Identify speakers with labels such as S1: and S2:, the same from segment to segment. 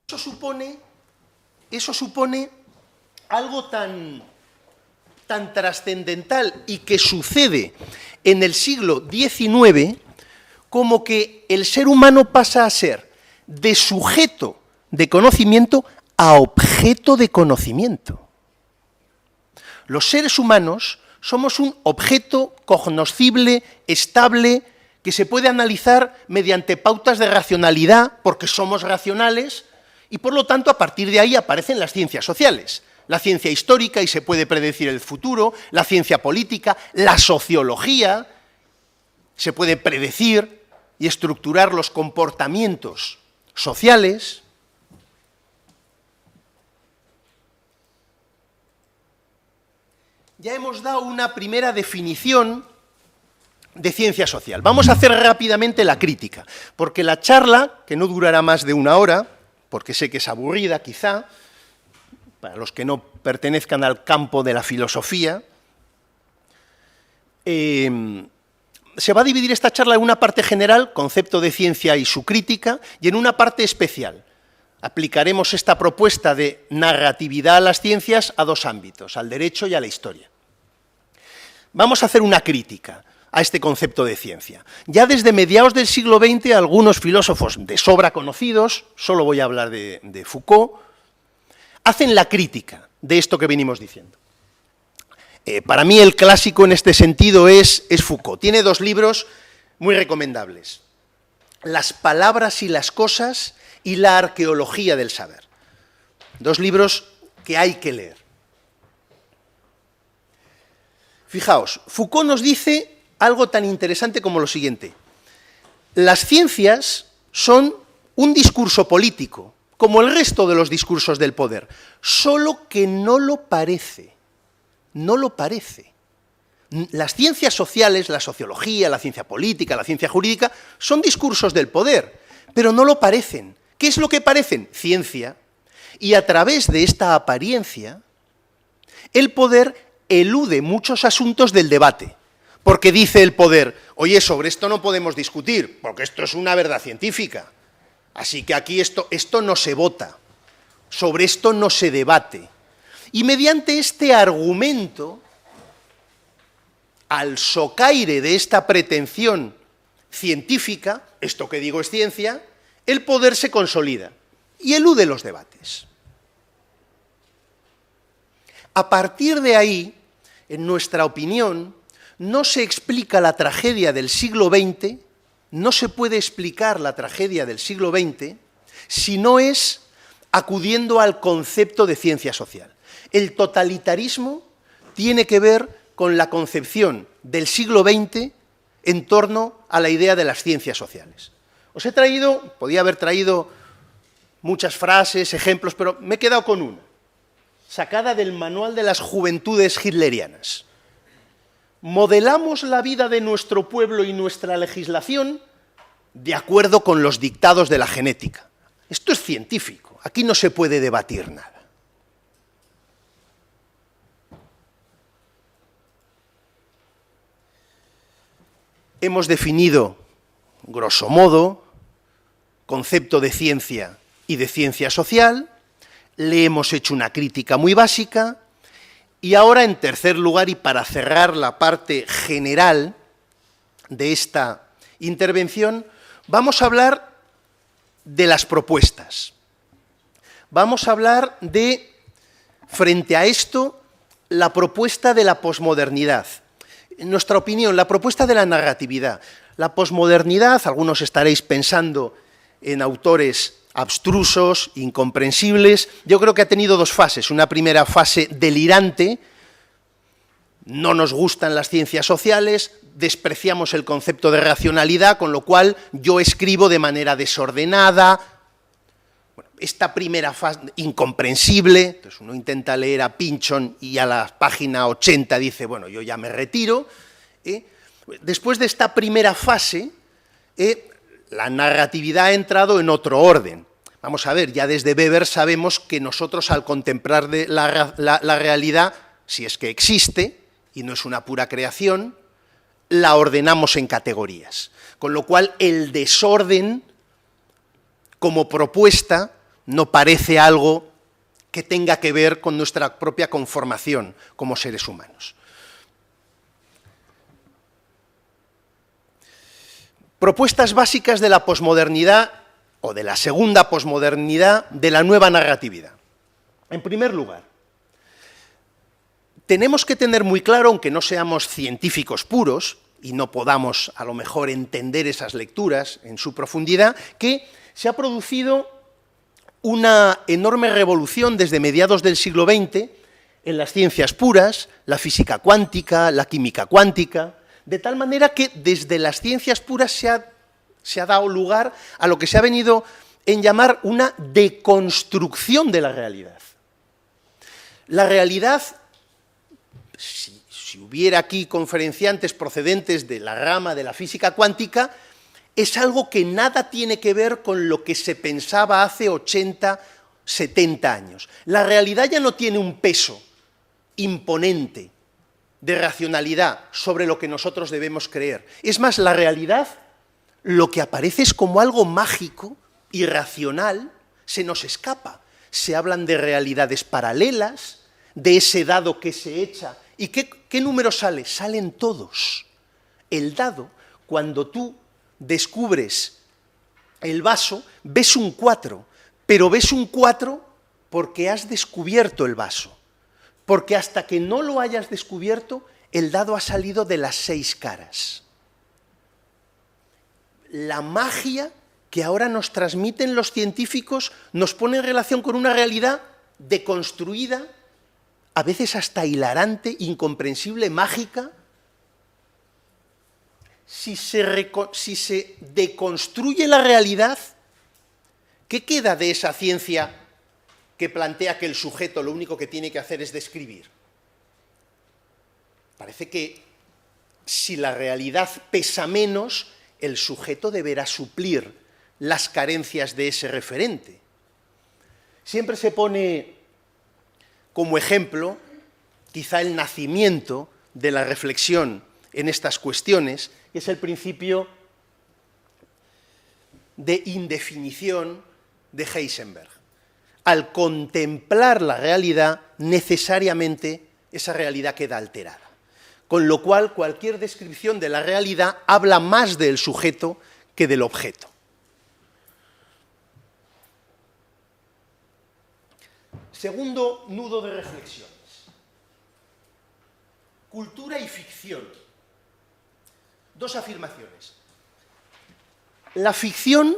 S1: Eso supone algo tan trascendental y que sucede en el siglo XIX como que el ser humano pasa a ser de sujeto de conocimiento a objeto de conocimiento. Los seres humanos somos un objeto cognoscible, estable, que se puede analizar mediante pautas de racionalidad, porque somos racionales, y por lo tanto a partir de ahí aparecen las ciencias sociales. La ciencia histórica, y se puede predecir el futuro, la ciencia política, la sociología, se puede predecir y estructurar los comportamientos sociales. Ya hemos dado una primera definición de ciencia social. Vamos a hacer rápidamente la crítica, porque la charla, que no durará más de una hora, porque sé que es aburrida quizá, para los que no pertenezcan al campo de la filosofía, se va a dividir esta charla en una parte general, concepto de ciencia y su crítica, y en una parte especial. Aplicaremos esta propuesta de narratividad a las ciencias a dos ámbitos, al derecho y a la historia. Vamos a hacer una crítica a este concepto de ciencia. Ya desde mediados del siglo XX, algunos filósofos de sobra conocidos, solo voy a hablar de Foucault, hacen la crítica de esto que venimos diciendo. Para mí el clásico en este sentido es Foucault. Tiene dos libros muy recomendables: Las palabras y las cosas y La arqueología del saber. Dos libros que hay que leer. Fijaos, Foucault nos dice algo tan interesante como lo siguiente: las ciencias son un discurso político, como el resto de los discursos del poder, solo que no lo parece. No lo parece. Las ciencias sociales, la sociología, la ciencia política, la ciencia jurídica, son discursos del poder, pero no lo parecen. ¿Qué es lo que parecen? Ciencia. Y a través de esta apariencia, el poder elude muchos asuntos del debate, porque dice el poder: oye, sobre esto no podemos discutir, porque esto es una verdad científica, así que aquí esto no se vota, sobre esto no se debate. Y mediante este argumento, al socaire de esta pretensión científica, esto que digo es ciencia, el poder se consolida y elude los debates. A partir de ahí, en nuestra opinión, no se explica la tragedia del siglo XX, no se puede explicar la tragedia del siglo XX si no es acudiendo al concepto de ciencia social. El totalitarismo tiene que ver con la concepción del siglo XX en torno a la idea de las ciencias sociales. Os he traído, podía haber traído muchas frases, ejemplos, pero me he quedado con una, sacada del Manual de las Juventudes Hitlerianas. Modelamos la vida de nuestro pueblo y nuestra legislación de acuerdo con los dictados de la genética. Esto es científico, aquí no se puede debatir nada. Hemos definido, grosso modo, concepto de ciencia y de ciencia social, le hemos hecho una crítica muy básica, y ahora, en tercer lugar, y para cerrar la parte general de esta intervención, vamos a hablar de las propuestas. Vamos a hablar de, frente a esto, la propuesta de la posmodernidad. En nuestra opinión, la propuesta de la narratividad. La posmodernidad, algunos estaréis pensando en autores abstrusos, incomprensibles. Yo creo que ha tenido dos fases. Una primera fase delirante, no nos gustan las ciencias sociales, despreciamos el concepto de racionalidad, con lo cual yo escribo de manera desordenada. Bueno, esta primera fase incomprensible, entonces uno intenta leer a Pynchon y a la página 80 dice, bueno, yo ya me retiro. Después de esta primera fase, la narratividad ha entrado en otro orden. Vamos a ver, ya desde Weber sabemos que nosotros al contemplar la realidad, si es que existe, y no es una pura creación, la ordenamos en categorías. Con lo cual el desorden como propuesta no parece algo que tenga que ver con nuestra propia conformación como seres humanos. Propuestas básicas de la posmodernidad, o de la segunda posmodernidad, de la nueva narratividad. En primer lugar, tenemos que tener muy claro, aunque no seamos científicos puros, y no podamos a lo mejor entender esas lecturas en su profundidad, que se ha producido una enorme revolución desde mediados del siglo XX en las ciencias puras, la física cuántica, la química cuántica, de tal manera que desde las ciencias puras se ha dado lugar a lo que se ha venido en llamar una deconstrucción de la realidad. La realidad, si hubiera aquí conferenciantes procedentes de la rama de la física cuántica, es algo que nada tiene que ver con lo que se pensaba hace 80, 70 años. La realidad ya no tiene un peso imponente de racionalidad sobre lo que nosotros debemos creer. Es más, la realidad lo que aparece es como algo mágico, irracional, se nos escapa. Se hablan de realidades paralelas, de ese dado que se echa. ¿Y qué número sale? Salen todos. El dado, cuando tú descubres el vaso, ves un 4, pero ves un 4 porque has descubierto el vaso. Porque hasta que no lo hayas descubierto, el dado ha salido de las 6 caras. La magia que ahora nos transmiten los científicos nos pone en relación con una realidad deconstruida, a veces hasta hilarante, incomprensible, mágica. Si se deconstruye la realidad, ¿qué queda de esa ciencia que plantea que el sujeto lo único que tiene que hacer es describir? Parece que si la realidad pesa menos, el sujeto deberá suplir las carencias de ese referente. Siempre se pone como ejemplo, quizá el nacimiento de la reflexión en estas cuestiones, que es el principio de indefinición de Heisenberg. Al contemplar la realidad, necesariamente esa realidad queda alterada. Con lo cual, cualquier descripción de la realidad habla más del sujeto que del objeto. Segundo nudo de reflexiones. Cultura y ficción. Dos afirmaciones. La ficción,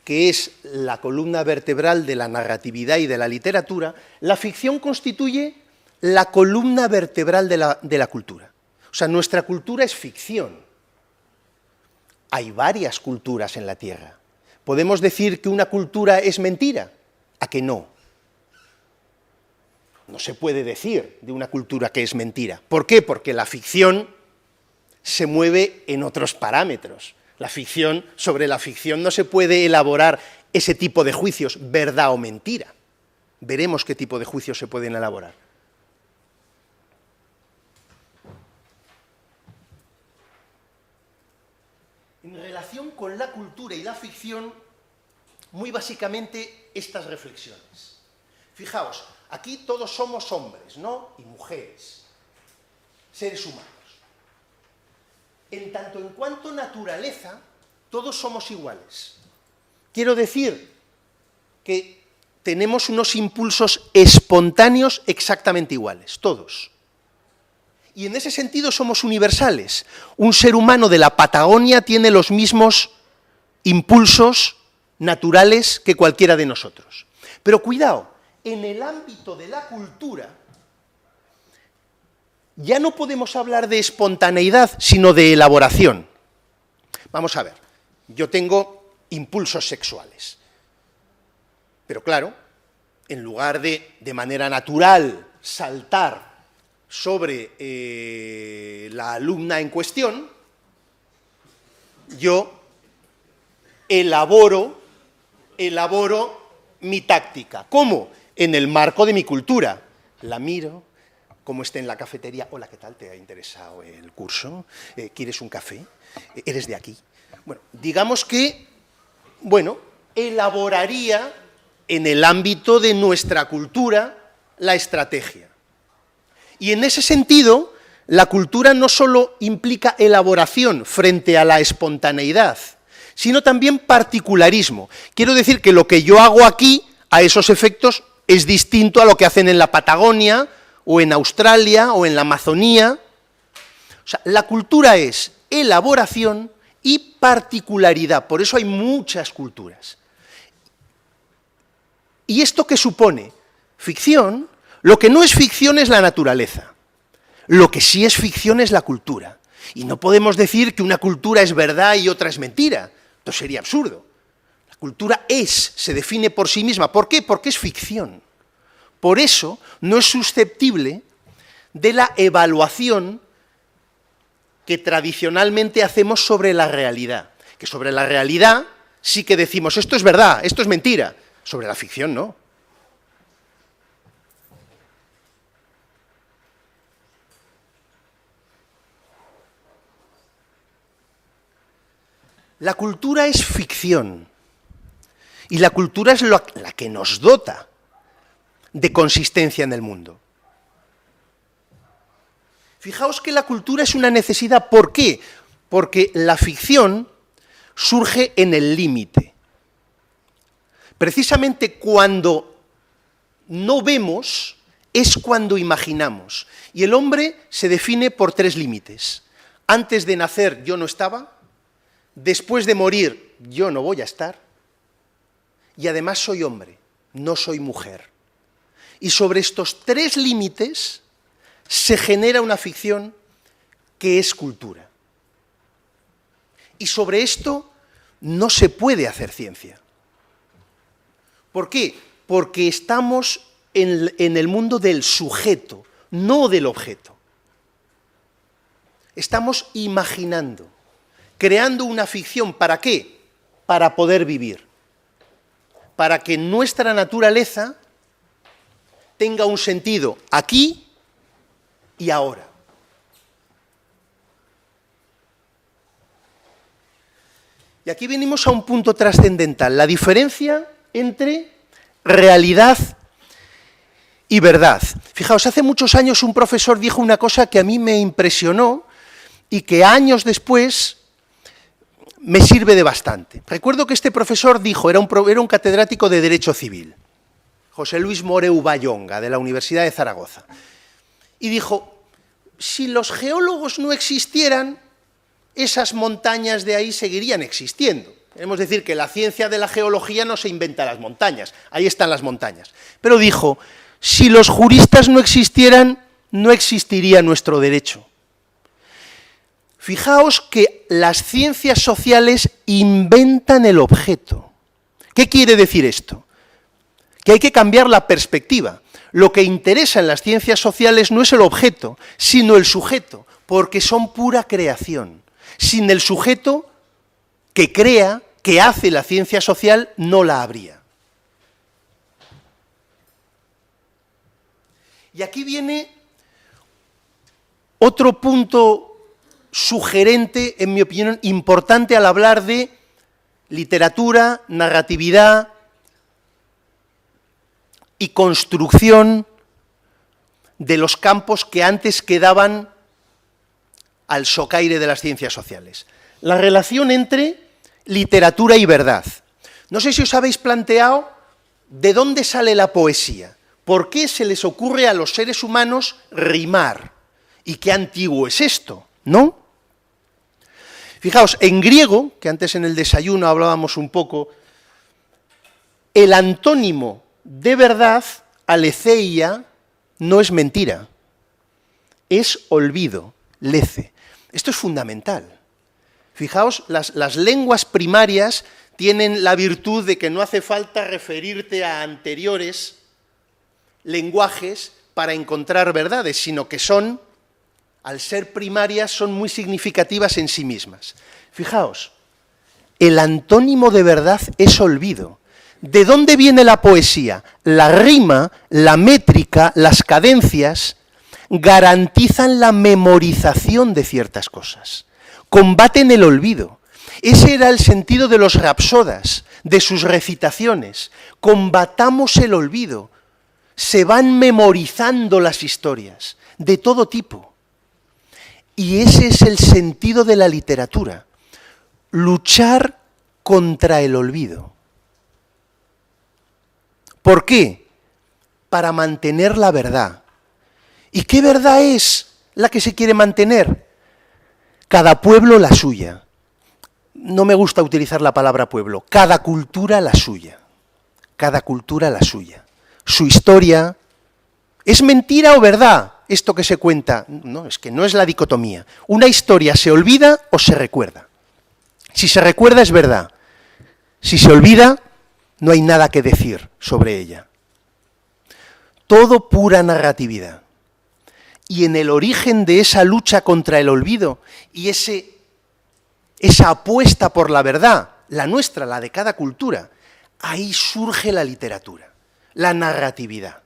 S1: que es la columna vertebral de la narratividad y de la literatura, la ficción constituye la columna vertebral de la cultura. O sea, nuestra cultura es ficción. Hay varias culturas en la Tierra. ¿Podemos decir que una cultura es mentira? ¿A que no? No se puede decir de una cultura que es mentira. ¿Por qué? Porque la ficción se mueve en otros parámetros. Sobre la ficción no se puede elaborar ese tipo de juicios, verdad o mentira. Veremos qué tipo de juicios se pueden elaborar. En relación con la cultura y la ficción, muy básicamente estas reflexiones. Fijaos, aquí todos somos hombres, ¿no? Y mujeres, seres humanos. En tanto en cuanto naturaleza, todos somos iguales. Quiero decir que tenemos unos impulsos espontáneos exactamente iguales, todos. Y en ese sentido somos universales. Un ser humano de la Patagonia tiene los mismos impulsos naturales que cualquiera de nosotros. Pero cuidado, en el ámbito de la cultura, ya no podemos hablar de espontaneidad, sino de elaboración. Vamos a ver, yo tengo impulsos sexuales, pero claro, en lugar de manera natural saltar sobre la alumna en cuestión, yo elaboro mi táctica. ¿Cómo? En el marco de mi cultura. La miro, cómo está en la cafetería. Hola, ¿qué tal? ¿Te ha interesado el curso? ¿Quieres un café? ¿Eres de aquí? Bueno, digamos que, elaboraría en el ámbito de nuestra cultura, la estrategia. Y en ese sentido, la cultura no solo implica elaboración frente a la espontaneidad, sino también particularismo. Quiero decir que lo que yo hago aquí, a esos efectos, es distinto a lo que hacen en la Patagonia, o en Australia, o en la Amazonía. O sea, la cultura es elaboración y particularidad, por eso hay muchas culturas. ¿Y esto qué supone? Ficción. Lo que no es ficción es la naturaleza. Lo que sí es ficción es la cultura. Y no podemos decir que una cultura es verdad y otra es mentira. Esto sería absurdo. La cultura se define por sí misma. ¿Por qué? Porque es ficción. Por eso no es susceptible de la evaluación que tradicionalmente hacemos sobre la realidad. Que sobre la realidad sí que decimos, esto es verdad, esto es mentira. Sobre la ficción no. La cultura es ficción, y la cultura es la que nos dota de consistencia en el mundo. Fijaos que la cultura es una necesidad, ¿por qué? Porque la ficción surge en el límite. Precisamente cuando no vemos es cuando imaginamos, y el hombre se define por 3 límites. Antes de nacer yo no estaba, después de morir, yo no voy a estar, y además soy hombre, no soy mujer. Y sobre estos 3 límites se genera una ficción que es cultura. Y sobre esto no se puede hacer ciencia. ¿Por qué? Porque estamos en el mundo del sujeto, no del objeto. Estamos imaginando, creando una ficción, ¿para qué? Para poder vivir, para que nuestra naturaleza tenga un sentido aquí y ahora. Y aquí venimos a un punto trascendental, la diferencia entre realidad y verdad. Fijaos, hace muchos años un profesor dijo una cosa que a mí me impresionó y que años después me sirve de bastante. Recuerdo que este profesor dijo, era un catedrático de Derecho Civil, José Luis Moreu Bayonga, de la Universidad de Zaragoza, y dijo, si los geólogos no existieran, esas montañas de ahí seguirían existiendo. Queremos decir que la ciencia de la geología no se inventa las montañas, ahí están las montañas. Pero dijo, si los juristas no existieran, no existiría nuestro derecho. Fijaos que las ciencias sociales inventan el objeto. ¿Qué quiere decir esto? Que hay que cambiar la perspectiva. Lo que interesa en las ciencias sociales no es el objeto, sino el sujeto, porque son pura creación. Sin el sujeto que crea, que hace la ciencia social, no la habría. Y aquí viene otro punto sugerente, en mi opinión, importante al hablar de literatura, narratividad y construcción de los campos que antes quedaban al socaire de las ciencias sociales. La relación entre literatura y verdad. No sé si os habéis planteado de dónde sale la poesía, por qué se les ocurre a los seres humanos rimar, y qué antiguo es esto, ¿no? Fijaos, en griego, que antes en el desayuno hablábamos un poco, el antónimo de verdad, aletheia, no es mentira, es olvido, lece. Esto es fundamental. Fijaos, las lenguas primarias tienen la virtud de que no hace falta referirte a anteriores lenguajes para encontrar verdades, sino que son, al ser primarias, son muy significativas en sí mismas. Fijaos, el antónimo de verdad es olvido. ¿De dónde viene la poesía? La rima, la métrica, las cadencias garantizan la memorización de ciertas cosas, combaten el olvido. Ese era el sentido de los rapsodas, de sus recitaciones. Combatamos el olvido. Se van memorizando las historias, de todo tipo. Y ese es el sentido de la literatura. Luchar contra el olvido. ¿Por qué? Para mantener la verdad. ¿Y qué verdad es la que se quiere mantener? Cada pueblo la suya. No me gusta utilizar la palabra pueblo. Cada cultura la suya. Cada cultura la suya. Su historia. ¿Es mentira o verdad esto que se cuenta? No, es que no es la dicotomía. Una historia se olvida o se recuerda. Si se recuerda es verdad. Si se olvida, no hay nada que decir sobre ella. Todo pura narratividad. Y en el origen de esa lucha contra el olvido y esa apuesta por la verdad, la nuestra, la de cada cultura, ahí surge la literatura, la narratividad.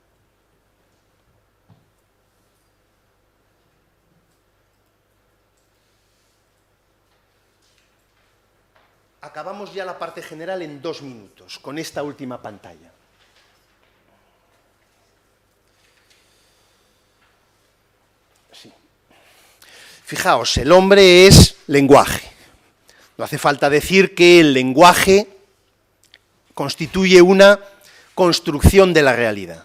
S1: Acabamos ya la parte general en 2 minutos, con esta última pantalla. Sí. Fijaos, el hombre es lenguaje. No hace falta decir que el lenguaje constituye una construcción de la realidad.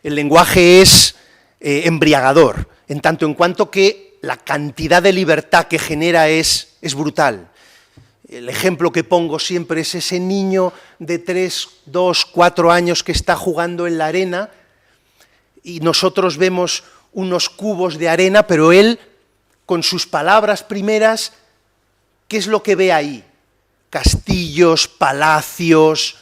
S1: El lenguaje es embriagador, en tanto en cuanto que la cantidad de libertad que genera es brutal. El ejemplo que pongo siempre es ese niño de 3, 2, 4 años que está jugando en la arena y nosotros vemos unos cubos de arena, pero él, con sus palabras primeras, ¿qué es lo que ve ahí? Castillos, palacios.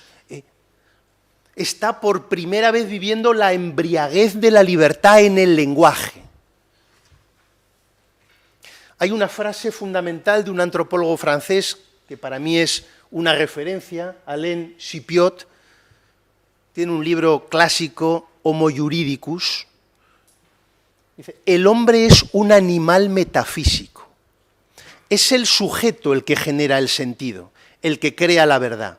S1: Está por primera vez viviendo la embriaguez de la libertad en el lenguaje. Hay una frase fundamental de un antropólogo francés que para mí es una referencia, Alain Chipiot, tiene un libro clásico, Homo Juridicus. Dice, el hombre es un animal metafísico. Es el sujeto el que genera el sentido, el que crea la verdad.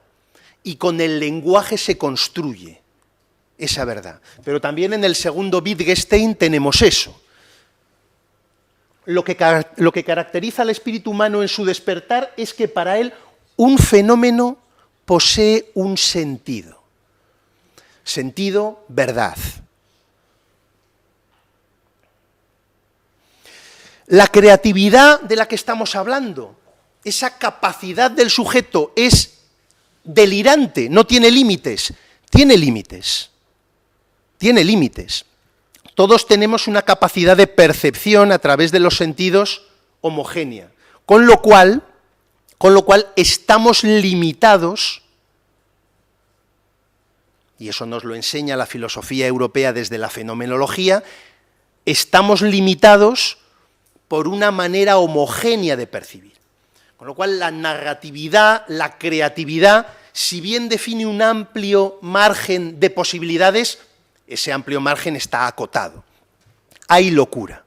S1: Y con el lenguaje se construye esa verdad. Pero también en el segundo Wittgenstein tenemos eso. Lo que caracteriza al espíritu humano en su despertar es que para él un fenómeno posee un sentido. Sentido, verdad. La creatividad de la que estamos hablando, esa capacidad del sujeto es delirante, no tiene límites. Tiene límites. Tiene límites. Todos tenemos una capacidad de percepción a través de los sentidos homogénea, con lo cual estamos limitados, y eso nos lo enseña la filosofía europea desde la fenomenología, estamos limitados por una manera homogénea de percibir. Con lo cual la narratividad, la creatividad, si bien define un amplio margen de posibilidades, ese amplio margen está acotado. Hay locura.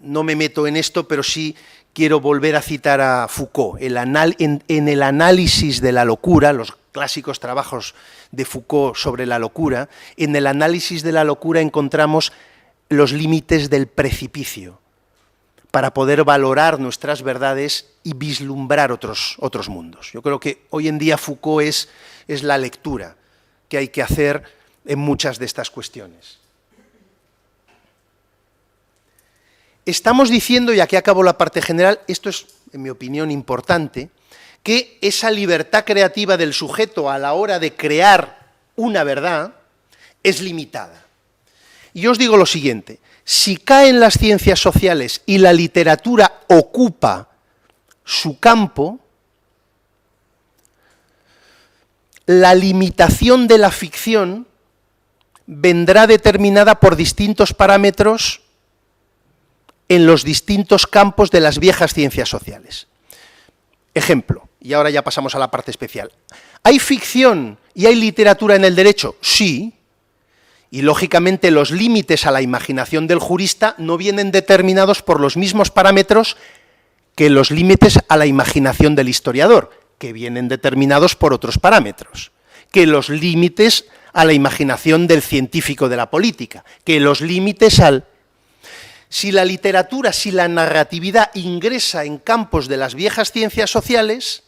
S1: No me meto en esto, pero sí quiero volver a citar a Foucault. En el análisis de la locura, los clásicos trabajos de Foucault sobre la locura, en el análisis de la locura encontramos los límites del precipicio para poder valorar nuestras verdades y vislumbrar otros mundos. Yo creo que hoy en día Foucault es la lectura que hay que hacer en muchas de estas cuestiones. Estamos diciendo, y aquí acabo la parte general, esto es, en mi opinión, importante, que esa libertad creativa del sujeto a la hora de crear una verdad es limitada. Y yo os digo lo siguiente, si caen las ciencias sociales y la literatura ocupa su campo, la limitación de la ficción vendrá determinada por distintos parámetros en los distintos campos de las viejas ciencias sociales. Ejemplo, y ahora ya pasamos a la parte especial. ¿Hay ficción y hay literatura en el derecho? Sí, y lógicamente los límites a la imaginación del jurista no vienen determinados por los mismos parámetros que los límites a la imaginación del historiador, que vienen determinados por otros parámetros, que los límites a la imaginación del científico de la política, que los límites al... Si la literatura, si la narratividad ingresa en campos de las viejas ciencias sociales,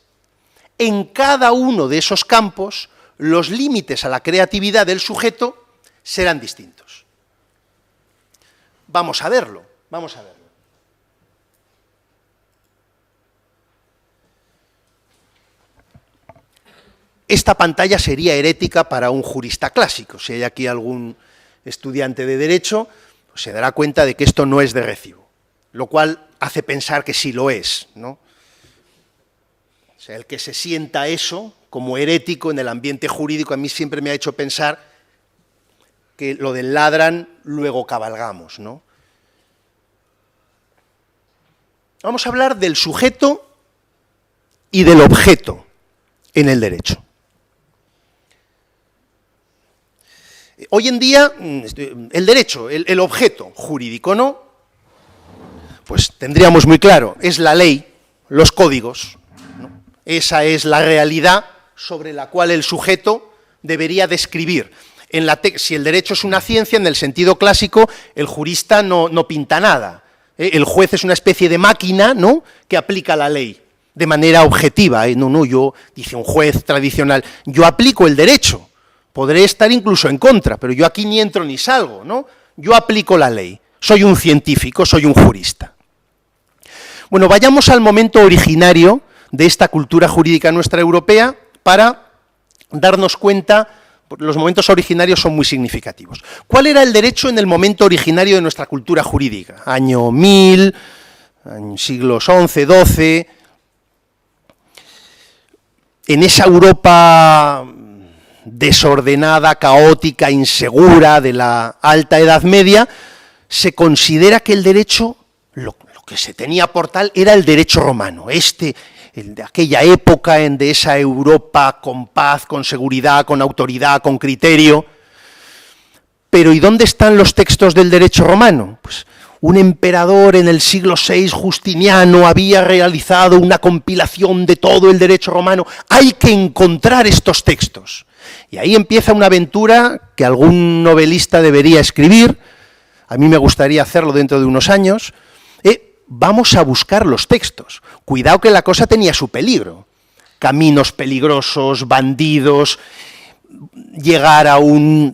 S1: en cada uno de esos campos los límites a la creatividad del sujeto serán distintos. Vamos a verlo, vamos a verlo. Esta pantalla sería herética para un jurista clásico. Si hay aquí algún estudiante de Derecho, pues se dará cuenta de que esto no es de recibo, lo cual hace pensar que sí lo es, ¿no? O sea, el que se sienta eso como herético en el ambiente jurídico a mí siempre me ha hecho pensar que lo del ladran, luego cabalgamos, ¿no? Vamos a hablar del sujeto y del objeto en el derecho. Hoy en día, el derecho, el objeto jurídico, ¿no? Pues tendríamos muy claro, es la ley, los códigos, ¿no? Esa es la realidad sobre la cual el sujeto debería describir. Si el derecho es una ciencia, en el sentido clásico, el jurista no pinta nada. El juez es una especie de máquina, ¿no?, que aplica la ley de manera objetiva. Dice un juez tradicional, yo aplico el derecho. Podré estar incluso en contra, pero yo aquí ni entro ni salgo, ¿no? Yo aplico la ley, soy un científico, soy un jurista. Bueno, vayamos al momento originario de esta cultura jurídica nuestra europea para darnos cuenta, los momentos originarios son muy significativos. ¿Cuál era el derecho en el momento originario de nuestra cultura jurídica? Año 1000, siglos XI, XII, en esa Europa desordenada, caótica, insegura de la alta Edad Media, se considera que el derecho, lo que se tenía por tal, era el derecho romano, el de aquella época, de esa Europa con paz, con seguridad, con autoridad, con criterio. Pero ¿y dónde están los textos del derecho romano? Pues un emperador en el siglo VI, Justiniano, había realizado una compilación de todo el derecho romano. Hay que encontrar estos textos. Y ahí empieza una aventura que algún novelista debería escribir, a mí me gustaría hacerlo dentro de unos años. Vamos a buscar los textos. Cuidado que la cosa tenía su peligro. Caminos peligrosos, bandidos, llegar a una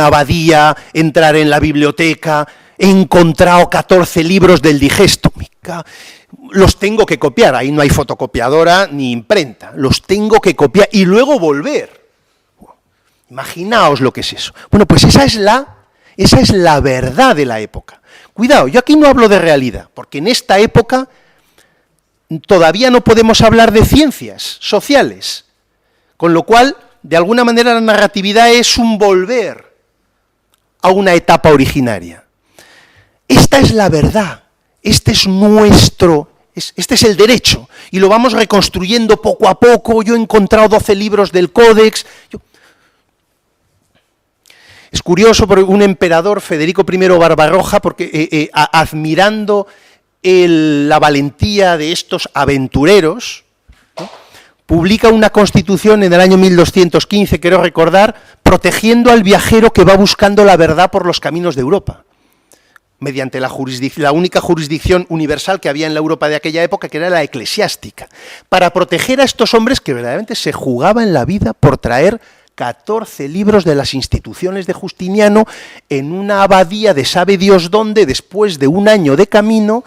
S1: abadía, entrar en la biblioteca, he encontrado 14 libros del Digesto. Los tengo que copiar, ahí no hay fotocopiadora ni imprenta, los tengo que copiar y luego volver. Imaginaos lo que es eso. Bueno, pues esa es la verdad de la época. Cuidado, yo aquí no hablo de realidad, porque en esta época todavía no podemos hablar de ciencias sociales, con lo cual, de alguna manera, la narratividad es un volver a una etapa originaria. Esta es la verdad, este es el derecho, y lo vamos reconstruyendo poco a poco. Yo he encontrado 12 libros del Códex. Es curioso, porque un emperador, Federico I Barbarroja, porque admirando la valentía de estos aventureros, ¿no?, publica una constitución en el año 1215, quiero recordar, protegiendo al viajero que va buscando la verdad por los caminos de Europa, mediante la única jurisdicción universal que había en la Europa de aquella época, que era la eclesiástica, para proteger a estos hombres que verdaderamente se jugaban la vida por traer 14 libros de las instituciones de Justiniano en una abadía de sabe Dios dónde, después de un año de camino,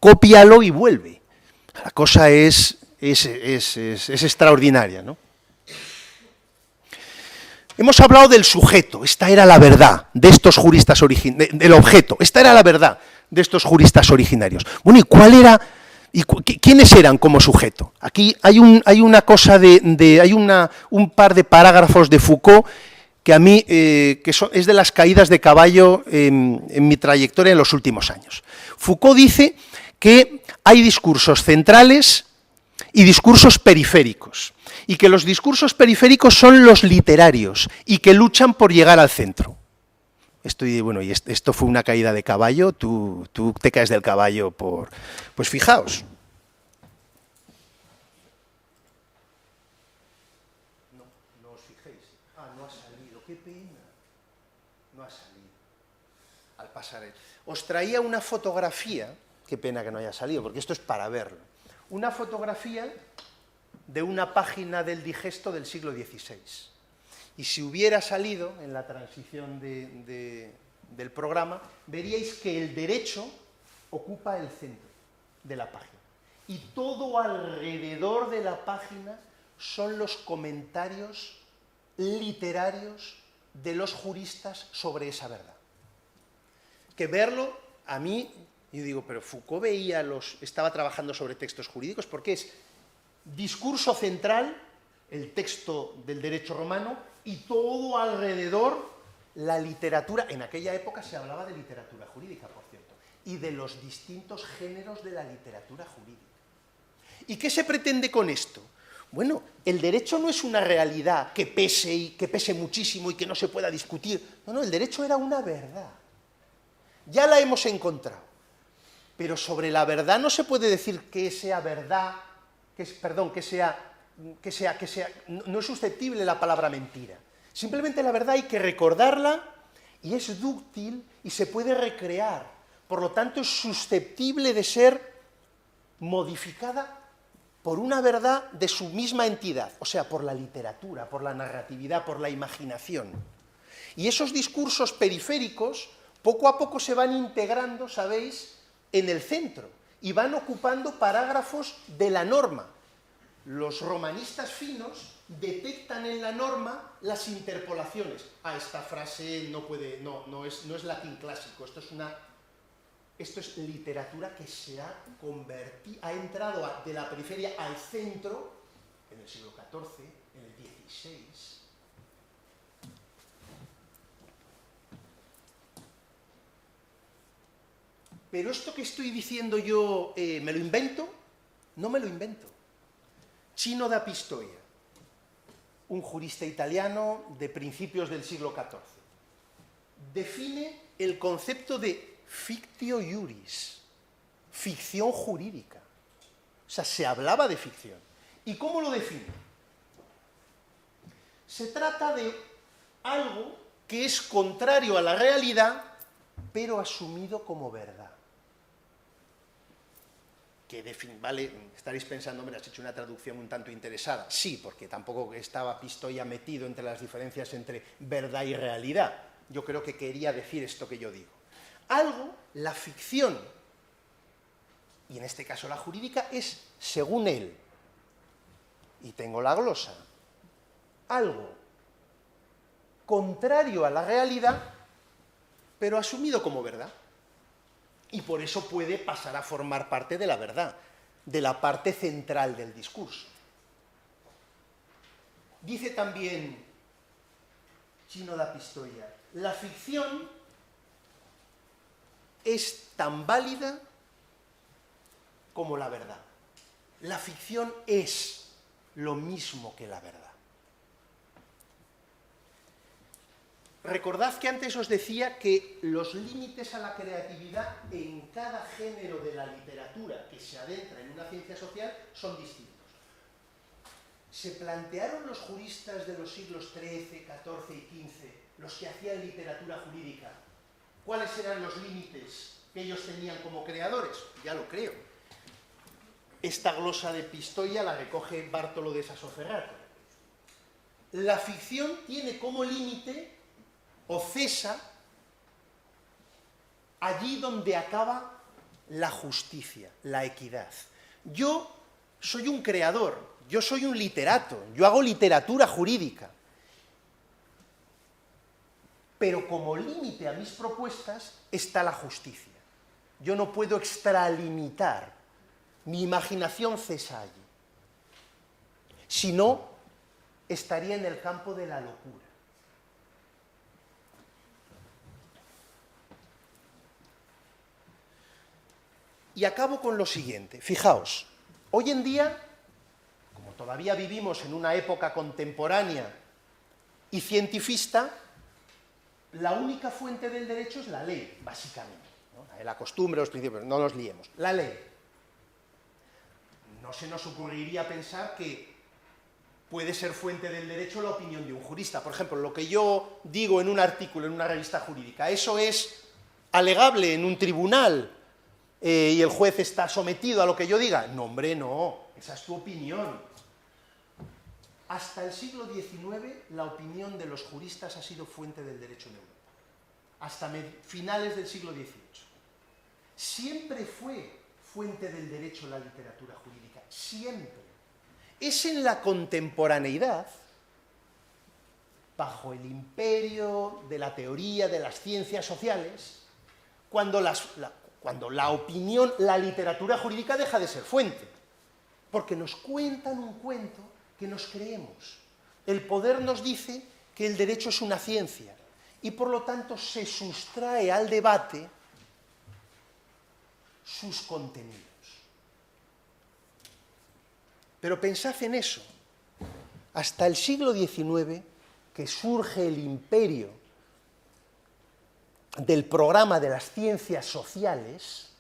S1: cópialo y vuelve. La cosa es extraordinaria, ¿no? Hemos hablado del sujeto, esta era la verdad de estos juristas originarios, del objeto, esta era la verdad de estos juristas originarios. Bueno, ¿y cuál era? ¿Quiénes eran como sujeto? Aquí hay una cosa hay un par de parágrafos de Foucault que a mí es de las caídas de caballo en mi trayectoria en los últimos años. Foucault dice que hay discursos centrales y discursos periféricos, y que los discursos periféricos son los literarios y que luchan por llegar al centro. Esto fue una caída de caballo, tú te caes del caballo por... Pues fijaos, no os fijéis. Ah, no ha salido, qué pena. No ha salido. Al pasar él. Os traía una fotografía, qué pena que no haya salido, porque esto es para verlo. Una fotografía de una página del Digesto del siglo XVI. Y si hubiera salido en la transición del programa, veríais que el derecho ocupa el centro de la página. Y todo alrededor de la página son los comentarios literarios de los juristas sobre esa verdad. Que verlo, a mí, yo digo, pero Foucault estaba trabajando sobre textos jurídicos, porque es discurso central, el texto del derecho romano, y todo alrededor la literatura. En aquella época se hablaba de literatura jurídica, por cierto, y de los distintos géneros de la literatura jurídica. ¿Y qué se pretende con esto? Bueno, el derecho no es una realidad que pese muchísimo y que no se pueda discutir. No, el derecho era una verdad. Ya la hemos encontrado. Pero sobre la verdad no se puede decir que sea verdad, no es susceptible la palabra mentira. Simplemente la verdad hay que recordarla y es dúctil y se puede recrear. Por lo tanto, es susceptible de ser modificada por una verdad de su misma entidad, o sea, por la literatura, por la narratividad, por la imaginación. Y esos discursos periféricos, poco a poco se van integrando, ¿sabéis?, en el centro, y van ocupando parágrafos de la norma. Los romanistas finos detectan en la norma las interpolaciones. Esta frase no es latín clásico, esto es literatura que se ha entrado de la periferia al centro en el siglo XIV, en el XVI. Pero esto que estoy diciendo yo, ¿me lo invento? No me lo invento. Cino da Pistoia, un jurista italiano de principios del siglo XIV, define el concepto de fictio iuris, ficción jurídica. O sea, se hablaba de ficción. ¿Y cómo lo define? Se trata de algo que es contrario a la realidad, pero asumido como verdad. Vale, estaréis pensando, me has hecho una traducción un tanto interesada. Sí, porque tampoco estaba Pistoia metido entre las diferencias entre verdad y realidad. Yo creo que quería decir esto que yo digo. Algo, la ficción, y en este caso la jurídica, es, según él, y tengo la glosa, algo contrario a la realidad, pero asumido como verdad. Y por eso puede pasar a formar parte de la verdad, de la parte central del discurso. Dice también Cino da Pistoia, la ficción es tan válida como la verdad. La ficción es lo mismo que la verdad. Recordad que antes os decía que los límites a la creatividad en cada género de la literatura que se adentra en una ciencia social son distintos. Se plantearon los juristas de los siglos XIII, XIV y XV, los que hacían literatura jurídica, cuáles eran los límites que ellos tenían como creadores. Ya lo creo. Esta glosa de Pistoia la recoge Bartolo de Sassoferrato. La ficción tiene como límite o cesa allí donde acaba la justicia, la equidad. Yo soy un creador, yo soy un literato, yo hago literatura jurídica. Pero como límite a mis propuestas está la justicia. Yo no puedo extralimitar, mi imaginación cesa allí. Si no, estaría en el campo de la locura. Y acabo con lo siguiente. Fijaos, hoy en día, como todavía vivimos en una época contemporánea y cientifista, la única fuente del derecho es la ley, básicamente, ¿no? La costumbre, los principios, no los liemos. La ley. No se nos ocurriría pensar que puede ser fuente del derecho la opinión de un jurista. Por ejemplo, lo que yo digo en un artículo, en una revista jurídica, ¿eso es alegable en un tribunal y el juez está sometido a lo que yo diga? No, hombre, no, esa es tu opinión. Hasta el siglo XIX la opinión de los juristas ha sido fuente del derecho en Europa, hasta finales del siglo XVIII. Siempre fue fuente del derecho la literatura jurídica, siempre. Es en la contemporaneidad, bajo el imperio de la teoría de las ciencias sociales, cuando la opinión, la literatura jurídica deja de ser fuente, porque nos cuentan un cuento que nos creemos. El poder nos dice que el derecho es una ciencia y por lo tanto se sustrae al debate sus contenidos. Pero pensad en eso. Hasta el siglo XIX, que surge el imperio del programa de las ciencias sociales,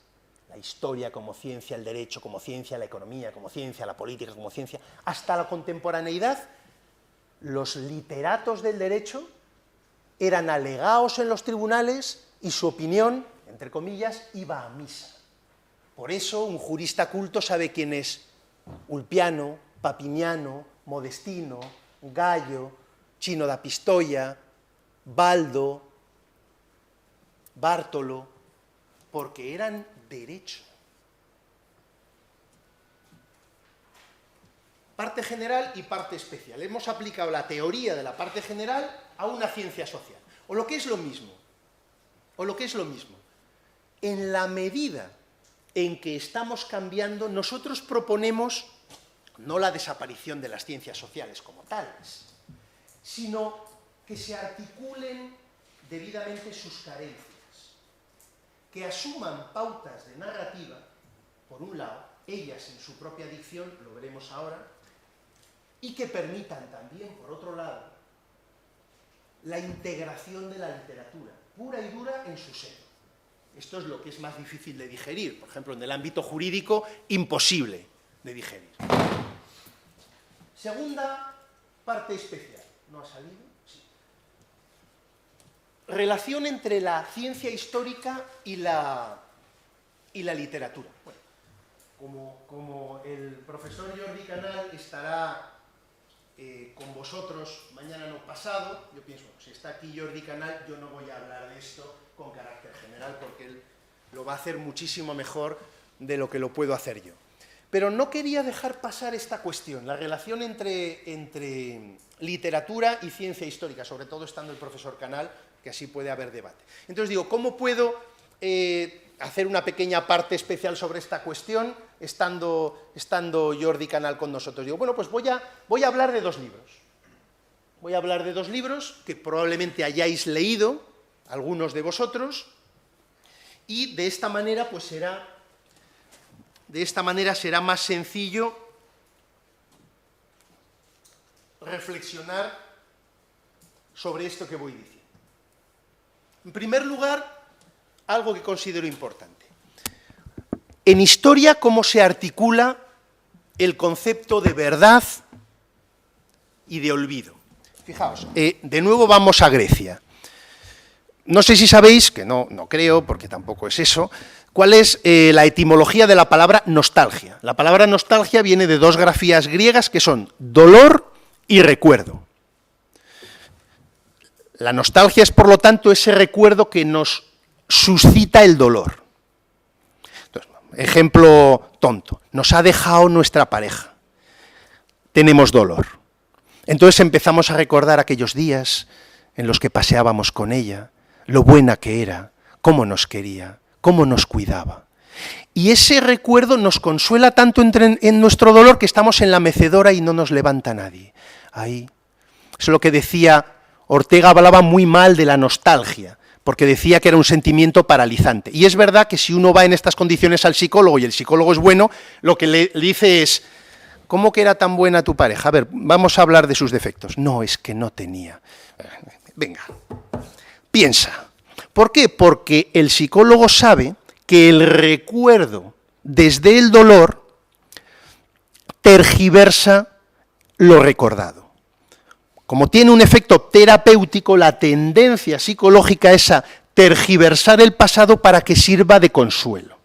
S1: la historia como ciencia, el derecho como ciencia, la economía como ciencia, la política como ciencia, hasta la contemporaneidad, los literatos del derecho eran alegados en los tribunales y su opinión, entre comillas, iba a misa. Por eso un jurista culto sabe quién es Ulpiano, Papiniano, Modestino, Gallo, Chino da Pistoia, Baldo, Bártolo, porque eran derecho. Parte general y parte especial. Hemos aplicado la teoría de la parte general a una ciencia social. O lo que es lo mismo, en la medida en que estamos cambiando, nosotros proponemos no la desaparición de las ciencias sociales como tales, sino que se articulen debidamente sus carencias, que asuman pautas de narrativa, por un lado, ellas en su propia dicción, lo veremos ahora, y que permitan también, por otro lado, la integración de la literatura, pura y dura en su seno. Esto es lo que es más difícil de digerir. Por ejemplo, en el ámbito jurídico, imposible de digerir. Segunda parte especial. ¿No ha salido? Sí. Relación entre la ciencia histórica y la literatura. Bueno, como el profesor Jordi Canal estará con vosotros mañana no pasado, yo pienso, bueno, si está aquí Jordi Canal, yo no voy a hablar de esto con carácter general, porque él lo va a hacer muchísimo mejor de lo que lo puedo hacer yo. Pero no quería dejar pasar esta cuestión, la relación entre literatura y ciencia histórica, sobre todo estando el profesor Canal, que así puede haber debate. Entonces digo, ¿cómo puedo hacer una pequeña parte especial sobre esta cuestión, estando Jordi Canal con nosotros? Digo, bueno, pues voy a hablar de dos libros. Voy a hablar de dos libros que probablemente hayáis leído, algunos de vosotros, y de esta manera pues será más sencillo reflexionar sobre esto que voy diciendo. En primer lugar, algo que considero importante. En historia, ¿cómo se articula el concepto de verdad y de olvido? Fijaos, de nuevo vamos a Grecia. No sé si sabéis, que no creo, porque tampoco es eso, cuál es la etimología de la palabra nostalgia. La palabra nostalgia viene de dos grafías griegas que son dolor y recuerdo. La nostalgia es, por lo tanto, ese recuerdo que nos suscita el dolor. Entonces, ejemplo tonto, nos ha dejado nuestra pareja, tenemos dolor. Entonces empezamos a recordar aquellos días en los que paseábamos con ella, lo buena que era, cómo nos quería, cómo nos cuidaba. Y ese recuerdo nos consuela tanto en nuestro dolor que estamos en la mecedora y no nos levanta nadie. Ahí, eso es lo que decía Ortega, hablaba muy mal de la nostalgia, porque decía que era un sentimiento paralizante. Y es verdad que si uno va en estas condiciones al psicólogo y el psicólogo es bueno, lo que le dice es, ¿cómo que era tan buena tu pareja? A ver, vamos a hablar de sus defectos. No, es que no tenía. Venga, piensa. ¿Por qué? Porque el psicólogo sabe que el recuerdo desde el dolor tergiversa lo recordado. Como tiene un efecto terapéutico, la tendencia psicológica es a tergiversar el pasado para que sirva de consuelo.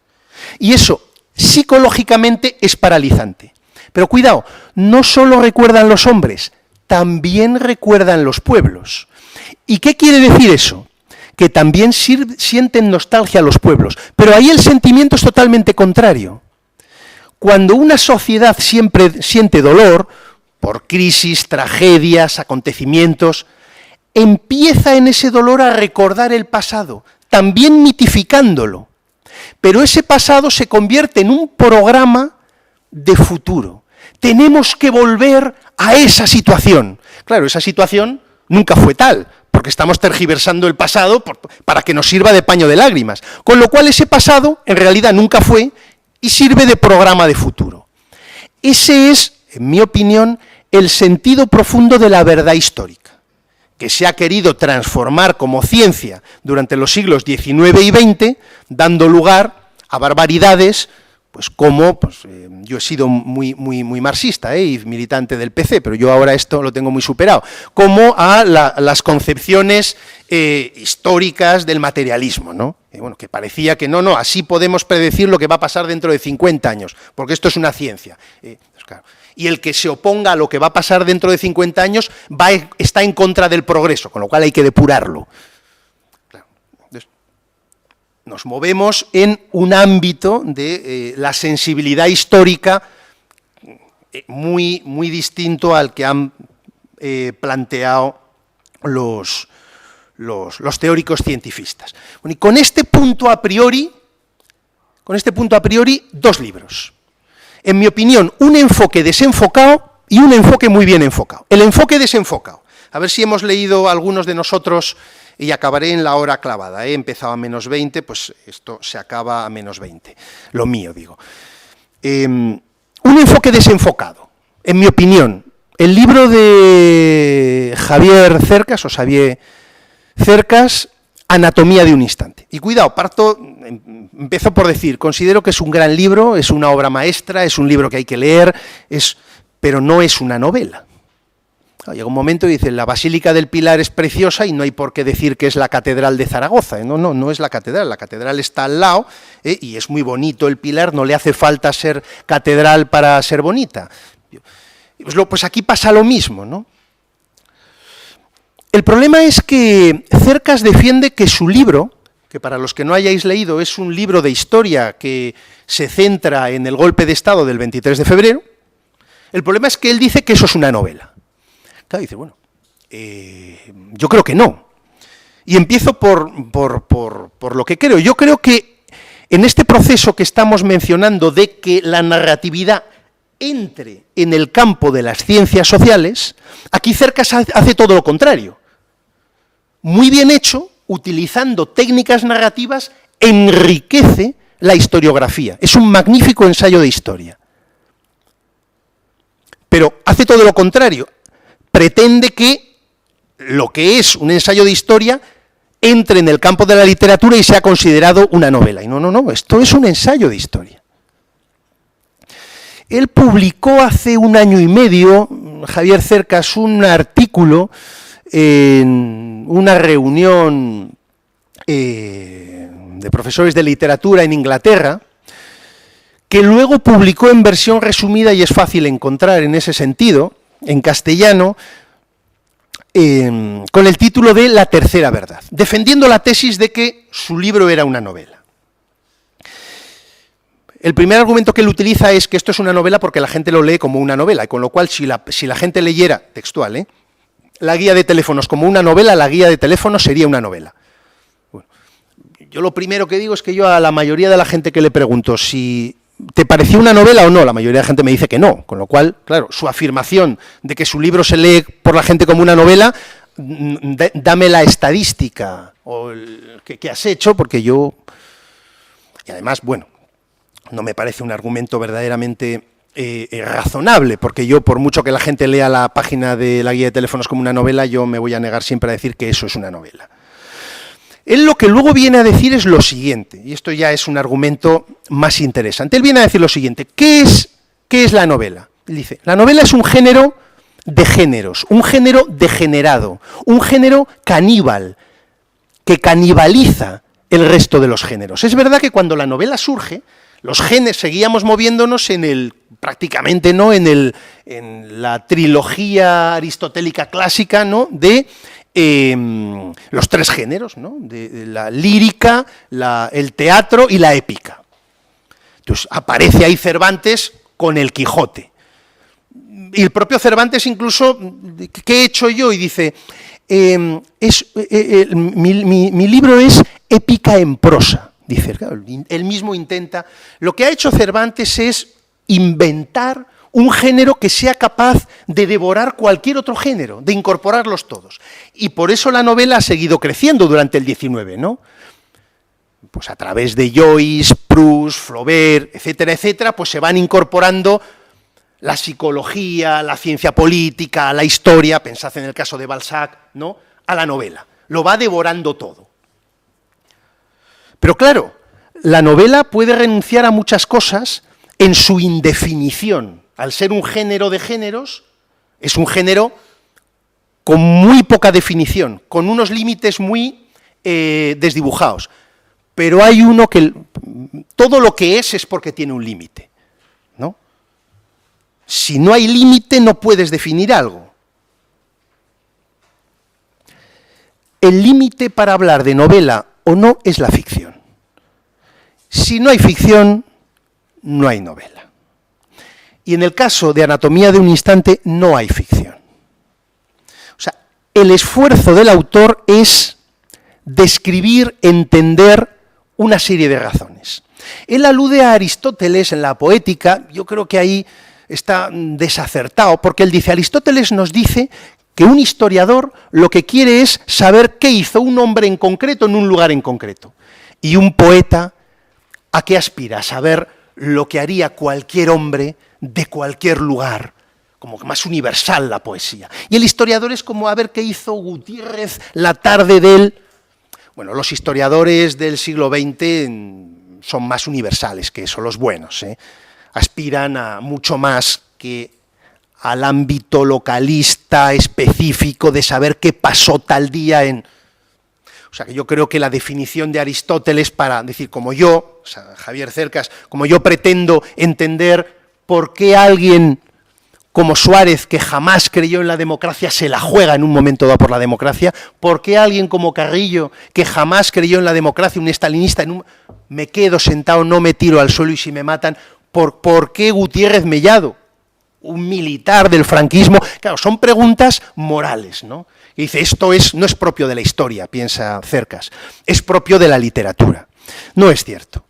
S1: Y eso, psicológicamente, es paralizante. Pero cuidado, no solo recuerdan los hombres, también recuerdan los pueblos. ¿Y qué quiere decir eso? Que también sienten nostalgia los pueblos, pero ahí el sentimiento es totalmente contrario. Cuando una sociedad siempre siente dolor, por crisis, tragedias, acontecimientos, empieza en ese dolor a recordar el pasado, también mitificándolo. Pero ese pasado se convierte en un programa de futuro. Tenemos que volver a esa situación. Claro, esa situación nunca fue tal, porque estamos tergiversando el pasado para que nos sirva de paño de lágrimas. Con lo cual ese pasado en realidad nunca fue y sirve de programa de futuro. Ese es, en mi opinión, el sentido profundo de la verdad histórica, que se ha querido transformar como ciencia durante los siglos XIX y XX, dando lugar a barbaridades, pues como, yo he sido muy marxista y militante del PC, pero yo ahora esto lo tengo muy superado, como a las concepciones históricas del materialismo, ¿no? Bueno, que parecía que no, así podemos predecir lo que va a pasar dentro de 50 años, porque esto es una ciencia. Pues claro. Y el que se oponga a lo que va a pasar dentro de 50 años está en contra del progreso, con lo cual hay que depurarlo. Claro. Entonces, nos movemos en un ámbito de la sensibilidad histórica muy distinto al que han planteado los teóricos cientifistas. Bueno, y con este punto a priori, dos libros. En mi opinión, un enfoque desenfocado y un enfoque muy bien enfocado. El enfoque desenfocado. A ver si hemos leído algunos de nosotros, y acabaré en la hora clavada. He empezado a -20, pues esto se acaba a -20. Lo mío, digo. Un enfoque desenfocado, en mi opinión. El libro de Javier Cercas, Anatomía de un instante. Y cuidado, empiezo por decir, considero que es un gran libro, es una obra maestra, es un libro que hay que leer, pero no es una novela. Llega un momento y dice, la Basílica del Pilar es preciosa y no hay por qué decir que es la Catedral de Zaragoza. No es la catedral está al lado y es muy bonito el Pilar, no le hace falta ser catedral para ser bonita. Pues aquí pasa lo mismo, ¿no? El problema es que Cercas defiende que su libro, que para los que no hayáis leído es un libro de historia que se centra en el golpe de Estado del 23 de febrero, el problema es que él dice que eso es una novela. Claro, dice, bueno, yo creo que no. Y empiezo por lo que creo. Yo creo que en este proceso que estamos mencionando de que la narratividad entre en el campo de las ciencias sociales, aquí Cercas hace todo lo contrario. Muy bien hecho, utilizando técnicas narrativas, enriquece la historiografía. Es un magnífico ensayo de historia. Pero hace todo lo contrario. Pretende que lo que es un ensayo de historia entre en el campo de la literatura y sea considerado una novela. Y no, esto es un ensayo de historia. Él publicó hace 1 año y medio, Javier Cercas, un artículo en una reunión de profesores de literatura en Inglaterra, que luego publicó en versión resumida y es fácil encontrar en ese sentido, en castellano, con el título de La tercera verdad, defendiendo la tesis de que su libro era una novela. El primer argumento que él utiliza es que esto es una novela porque la gente lo lee como una novela, y con lo cual si la gente leyera, textual, la guía de teléfonos como una novela, la guía de teléfonos sería una novela. Bueno, yo lo primero que digo es que yo a la mayoría de la gente que le pregunto si te pareció una novela o no, la mayoría de la gente me dice que no, con lo cual, claro, su afirmación de que su libro se lee por la gente como una novela, dame la estadística que has hecho, porque yo... Y además, bueno, no me parece un argumento verdaderamente razonable, porque yo, por mucho que la gente lea la página de la guía de teléfonos como una novela, yo me voy a negar siempre a decir que eso es una novela. Él lo que luego viene a decir es lo siguiente, y esto ya es un argumento más interesante. Él viene a decir lo siguiente, ¿qué es la novela? Él dice, la novela es un género de géneros, un género degenerado, un género caníbal, que canibaliza el resto de los géneros. Es verdad que cuando la novela surge, los géneros seguíamos moviéndonos prácticamente, ¿no?, en la trilogía aristotélica clásica, ¿no?, de los tres géneros, ¿no?, de la lírica, el teatro y la épica. Entonces aparece ahí Cervantes con el Quijote. Y el propio Cervantes incluso, ¿qué he hecho yo? Y dice, mi libro es épica en prosa. Dice, claro, él mismo intenta. Lo que ha hecho Cervantes es inventar un género que sea capaz de devorar cualquier otro género, de incorporarlos todos. Y por eso la novela ha seguido creciendo durante el XIX, ¿no? Pues a través de Joyce, Proust, Flaubert, etcétera, etcétera, pues se van incorporando la psicología, la ciencia política, la historia, pensad en el caso de Balzac, ¿no?, a la novela. Lo va devorando todo. Pero claro, la novela puede renunciar a muchas cosas en su indefinición. Al ser un género de géneros, es un género con muy poca definición, con unos límites muy desdibujados. Pero hay uno que todo lo que es porque tiene un límite, ¿no? Si no hay límite, no puedes definir algo. El límite para hablar de novela o no es la ficción. Si no hay ficción, no hay novela. Y en el caso de Anatomía de un instante, no hay ficción. O sea, el esfuerzo del autor es describir, entender una serie de razones. Él alude a Aristóteles en la Poética, yo creo que ahí está desacertado, porque él dice, Aristóteles nos dice que un historiador lo que quiere es saber qué hizo un hombre en concreto en un lugar en concreto. Y un poeta, ¿a qué aspira? A saber lo que haría cualquier hombre de cualquier lugar, como que más universal la poesía. Y el historiador es como a ver qué hizo Gutiérrez la tarde del... Bueno, los historiadores del siglo XX son más universales que eso, los buenos, ¿eh? Aspiran a mucho más que al ámbito localista específico de saber qué pasó tal día en... O sea, que yo creo que la definición de Aristóteles para decir, como yo, o sea, Javier Cercas, como yo pretendo entender por qué alguien como Suárez, que jamás creyó en la democracia, se la juega en un momento dado por la democracia, por qué alguien como Carrillo, que jamás creyó en la democracia, un estalinista, me quedo sentado, no me tiro al suelo y si me matan, ¿por qué Gutiérrez Mellado? Un militar del franquismo. Claro, son preguntas morales, ¿no? Y dice, esto no es propio de la historia, piensa Cercas, es propio de la literatura. No es cierto.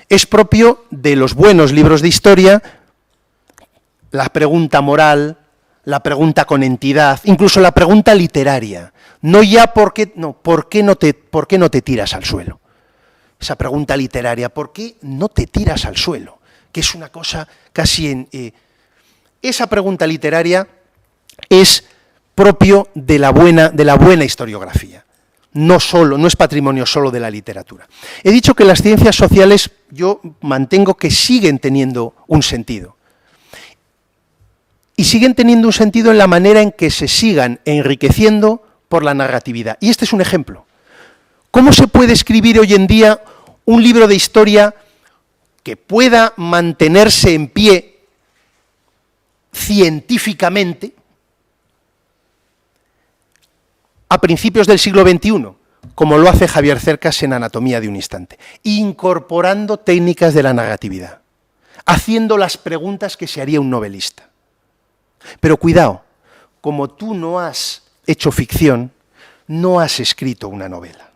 S1: Es propio de los buenos libros de historia, la pregunta moral, la pregunta con entidad, incluso la pregunta literaria. No ya ¿por qué no te tiras al suelo? Esa pregunta literaria, ¿por qué no te tiras al suelo? Que es una cosa casi esa pregunta literaria es propio de la buena historiografía. No es patrimonio solo de la literatura. He dicho que las ciencias sociales yo mantengo que siguen teniendo un sentido. Y siguen teniendo un sentido en la manera en que se sigan enriqueciendo por la narratividad. Y este es un ejemplo. ¿Cómo se puede escribir hoy en día un libro de historia que pueda mantenerse en pie científicamente a principios del siglo XXI, como lo hace Javier Cercas en Anatomía de un instante, incorporando técnicas de la narratividad, haciendo las preguntas que se haría un novelista? Pero cuidado, como tú no has hecho ficción, no has escrito una novela.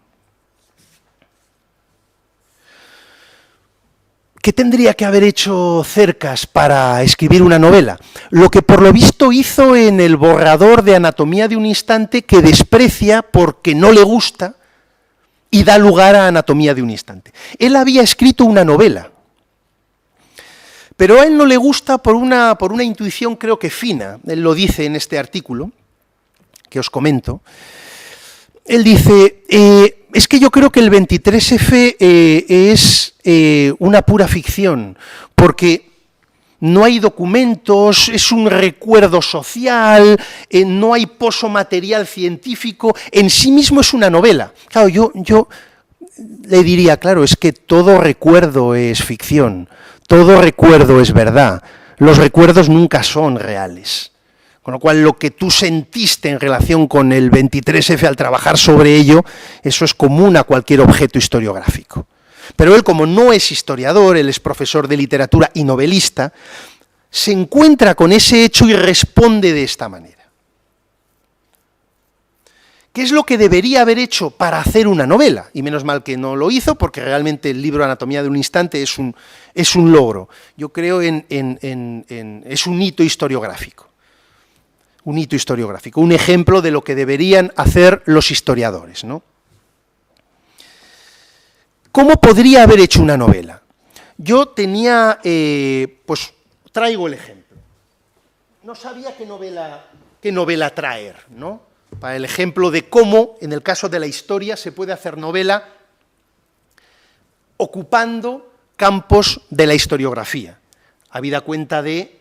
S1: ¿Qué tendría que haber hecho Cercas para escribir una novela? Lo que por lo visto hizo en el borrador de Anatomía de un instante, que desprecia porque no le gusta y da lugar a Anatomía de un instante. Él había escrito una novela, pero a él no le gusta por una intuición creo que fina. Él lo dice en este artículo que os comento. Él dice, es que yo creo que el 23F es una pura ficción, porque no hay documentos, es un recuerdo social, no hay pozo material científico, en sí mismo es una novela. Claro, yo le diría, claro, es que todo recuerdo es ficción, todo recuerdo es verdad, los recuerdos nunca son reales. Con lo cual, lo que tú sentiste en relación con el 23F al trabajar sobre ello, eso es común a cualquier objeto historiográfico. Pero él, como no es historiador, él es profesor de literatura y novelista, se encuentra con ese hecho y responde de esta manera. ¿Qué es lo que debería haber hecho para hacer una novela? Y menos mal que no lo hizo, porque realmente el libro Anatomía de un instante es un logro. Yo creo es un hito historiográfico. Un hito historiográfico, un ejemplo de lo que deberían hacer los historiadores, ¿no? ¿Cómo podría haber hecho una novela? Yo tenía, pues traigo el ejemplo. No sabía qué novela traer, ¿no? Para el ejemplo de cómo, en el caso de la historia, se puede hacer novela ocupando campos de la historiografía, habida cuenta de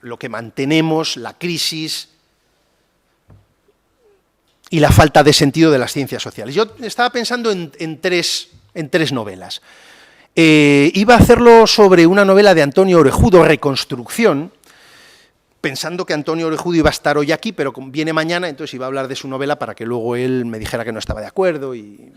S1: lo que mantenemos, la crisis y la falta de sentido de las ciencias sociales. Yo estaba pensando en tres novelas. Iba a hacerlo sobre una novela de Antonio Orejudo, Reconstrucción, pensando que Antonio Orejudo iba a estar hoy aquí, pero viene mañana, entonces iba a hablar de su novela para que luego él me dijera que no estaba de acuerdo y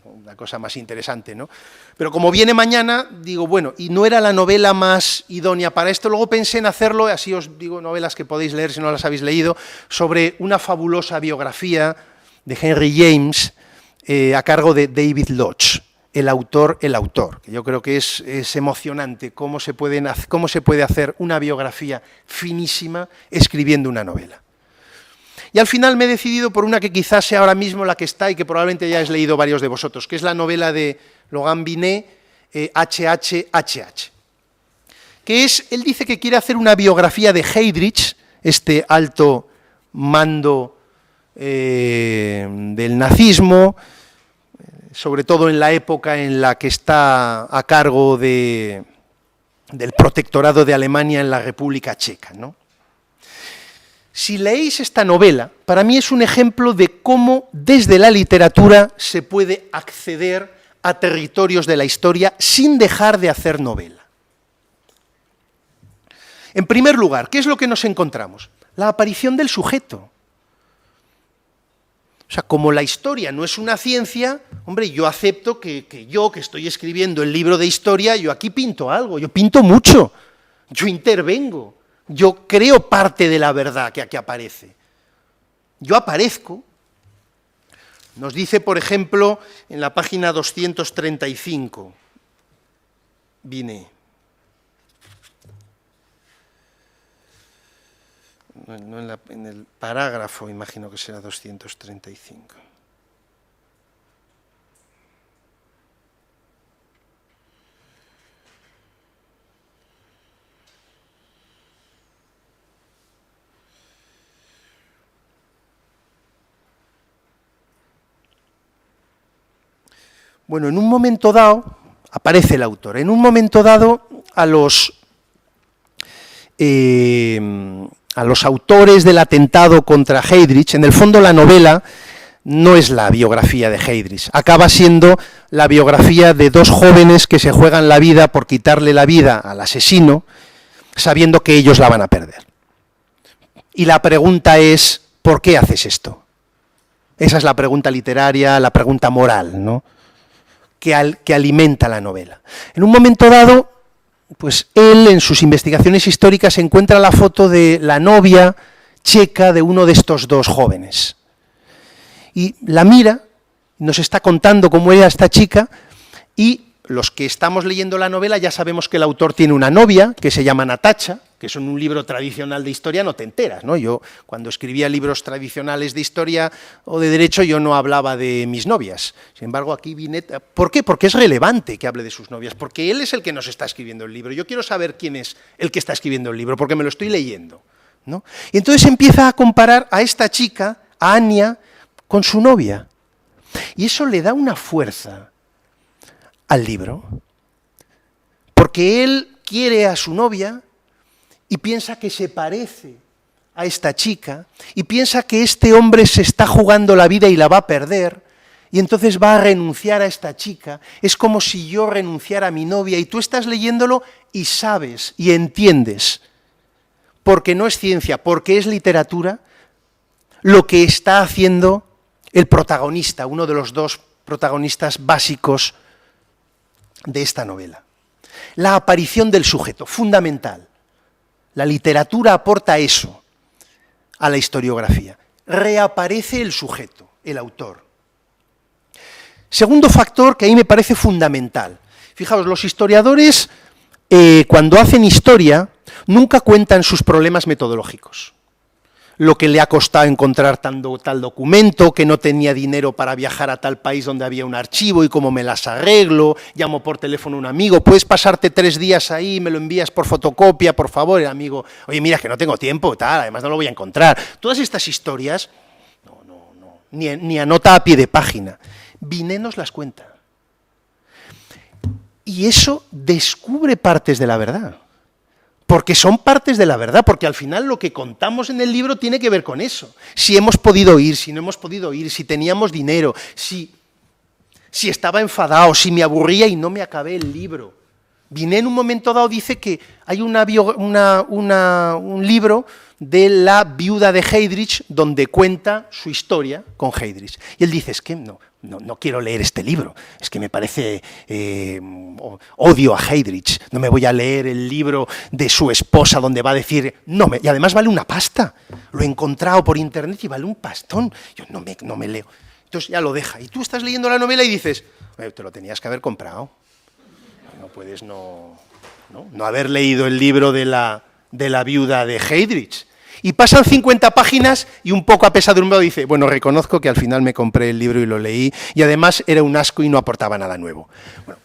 S1: una cosa más interesante, ¿no? Pero como viene mañana, digo, bueno, y no era la novela más idónea para esto, luego pensé en hacerlo, así os digo novelas que podéis leer si no las habéis leído, sobre una fabulosa biografía de Henry James a cargo de David Lodge, el autor, que yo creo que es emocionante cómo se puede hacer una biografía finísima escribiendo una novela. Y al final me he decidido por una que quizás sea ahora mismo la que está y que probablemente hayáis leído varios de vosotros, que es la novela de Logan Binet, HHHH. Que es, él dice que quiere hacer una biografía de Heydrich, este alto mando del nazismo, sobre todo en la época en la que está a cargo del protectorado de Alemania en la República Checa, ¿no? Si leéis esta novela, para mí es un ejemplo de cómo desde la literatura se puede acceder a territorios de la historia sin dejar de hacer novela. En primer lugar, ¿qué es lo que nos encontramos? La aparición del sujeto. O sea, como la historia no es una ciencia, hombre, yo acepto que yo, que estoy escribiendo el libro de historia, yo aquí pinto algo, yo pinto mucho, yo intervengo, yo creo parte de la verdad que aquí aparece. Yo aparezco. Nos dice, por ejemplo, en la página 235, Binet. No en el parágrafo, imagino que será 235. Bueno, en un momento dado, aparece el autor, en un momento dado a los autores del atentado contra Heydrich, en el fondo la novela no es la biografía de Heydrich, acaba siendo la biografía de dos jóvenes que se juegan la vida por quitarle la vida al asesino, sabiendo que ellos la van a perder. Y la pregunta es, ¿por qué haces esto? Esa es la pregunta literaria, la pregunta moral, ¿no? que alimenta la novela. En un momento dado, pues él en sus investigaciones históricas encuentra la foto de la novia checa de uno de estos dos jóvenes. Y la mira, nos está contando cómo era esta chica, y los que estamos leyendo la novela ya sabemos que el autor tiene una novia, que se llama Natacha, que eso en un libro tradicional de historia no te enteras, ¿no? Yo, cuando escribía libros tradicionales de historia o de derecho, yo no hablaba de mis novias. Sin embargo, aquí Binet... ¿Por qué? Porque es relevante que hable de sus novias, porque él es el que nos está escribiendo el libro. Yo quiero saber quién es el que está escribiendo el libro, porque me lo estoy leyendo, ¿no? Y entonces empieza a comparar a esta chica, a Anya, con su novia. Y eso le da una fuerza al libro, porque él quiere a su novia, y piensa que se parece a esta chica, y piensa que este hombre se está jugando la vida y la va a perder, y entonces va a renunciar a esta chica. Es como si yo renunciara a mi novia, y tú estás leyéndolo y sabes y entiendes, porque no es ciencia, porque es literatura, lo que está haciendo el protagonista, uno de los dos protagonistas básicos de esta novela. La aparición del sujeto, fundamental. La literatura aporta eso a la historiografía. Reaparece el sujeto, el autor. Segundo factor que a mí me parece fundamental. Fijaos, los historiadores, cuando hacen historia, nunca cuentan sus problemas metodológicos. Lo que le ha costado encontrar tal documento, que no tenía dinero para viajar a tal país donde había un archivo y cómo me las arreglo, llamo por teléfono a un amigo, ¿puedes pasarte 3 días ahí, me lo envías por fotocopia, por favor? El amigo, oye, mira, que no tengo tiempo, tal, además no lo voy a encontrar. Todas estas historias, ni anota a pie de página. Binet nos las cuenta. Y eso descubre partes de la verdad. Porque son partes de la verdad, porque al final lo que contamos en el libro tiene que ver con eso. Si hemos podido ir, si no hemos podido ir, si teníamos dinero, si estaba enfadado, si me aburría y no me acabé el libro. Binet en un momento dado dice que hay un libro de la viuda de Heydrich donde cuenta su historia con Heydrich. Y él dice, es que no quiero leer este libro, es que me parece, odio a Heydrich, no me voy a leer el libro de su esposa donde va a decir, y además vale una pasta, lo he encontrado por internet y vale un pastón, yo no me leo. Entonces ya lo deja, y tú estás leyendo la novela y dices, te lo tenías que haber comprado, no puedes no haber leído el libro de la viuda de Heydrich. Y pasan 50 páginas y un poco apesadumbrado dice, bueno, reconozco que al final me compré el libro y lo leí, y además era un asco y no aportaba nada nuevo. Bueno,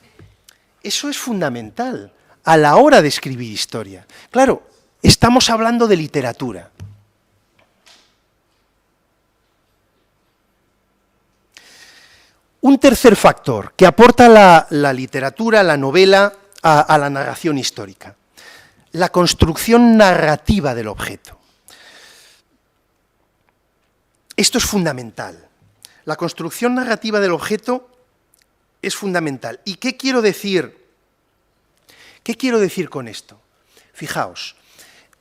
S1: eso es fundamental a la hora de escribir historia. Claro, estamos hablando de literatura. Un tercer factor que aporta la literatura, la novela, a la narración histórica. La construcción narrativa del objeto. Esto es fundamental. La construcción narrativa del objeto es fundamental. ¿Y qué quiero decir? ¿Qué quiero decir con esto? Fijaos,